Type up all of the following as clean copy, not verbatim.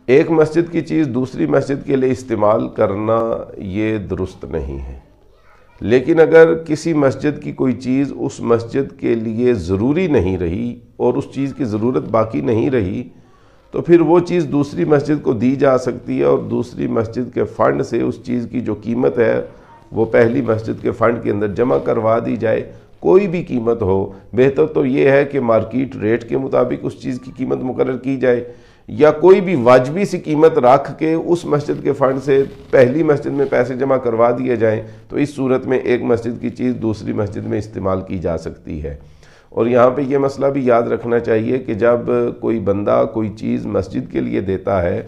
ایک مسجد کی چیز دوسری مسجد کے لیے استعمال کرنا یہ درست نہیں ہے، لیکن اگر کسی مسجد کی کوئی چیز اس مسجد کے لیے ضروری نہیں رہی اور اس چیز کی ضرورت باقی نہیں رہی تو پھر وہ چیز دوسری مسجد کو دی جا سکتی ہے، اور دوسری مسجد کے فنڈ سے اس چیز کی جو قیمت ہے وہ پہلی مسجد کے فنڈ کے اندر جمع کروا دی جائے، کوئی بھی قیمت ہو۔ بہتر تو یہ ہے کہ مارکیٹ ریٹ کے مطابق اس چیز کی قیمت مقرر کی جائے، یا کوئی بھی واجبی سی قیمت رکھ کے اس مسجد کے فنڈ سے پہلی مسجد میں پیسے جمع کروا دیے جائیں، تو اس صورت میں ایک مسجد کی چیز دوسری مسجد میں استعمال کی جا سکتی ہے۔ اور یہاں پہ یہ مسئلہ بھی یاد رکھنا چاہیے کہ جب کوئی بندہ کوئی چیز مسجد کے لیے دیتا ہے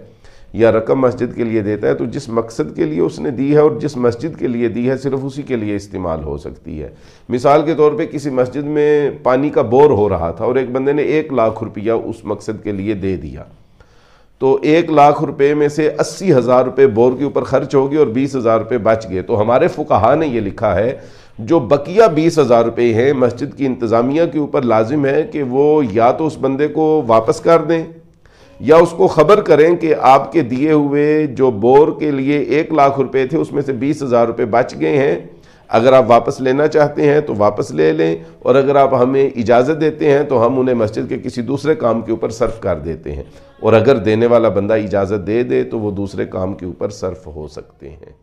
یا رقم مسجد کے لیے دیتا ہے تو جس مقصد کے لیے اس نے دی ہے اور جس مسجد کے لیے دی ہے صرف اسی کے لیے استعمال ہو سکتی ہے۔ مثال کے طور پہ کسی مسجد میں پانی کا بور ہو رہا تھا اور ایک بندے نے 1,00,000 روپیہ اس مقصد کے لیے دے دیا، تو 1,00,000 روپے میں سے 80,000 روپے بور کے اوپر خرچ ہوگی اور 20,000 روپے بچ گئے۔ تو ہمارے فقہا نے یہ لکھا ہے جو بقیہ 20,000 روپے ہیں مسجد کی انتظامیہ کے اوپر لازم ہے کہ وہ یا تو اس بندے کو واپس کر دیں یا اس کو خبر کریں کہ آپ کے دیے ہوئے جو بور کے لیے 1,00,000 روپے تھے اس میں سے 20,000 روپے بچ گئے ہیں، اگر آپ واپس لینا چاہتے ہیں تو واپس لے لیں، اور اگر آپ ہمیں اجازت دیتے ہیں تو ہم انہیں مسجد کے کسی دوسرے کام کے اوپر صرف کر دیتے ہیں، اور اگر دینے والا بندہ اجازت دے دے تو وہ دوسرے کام کے اوپر صرف ہو سکتے ہیں۔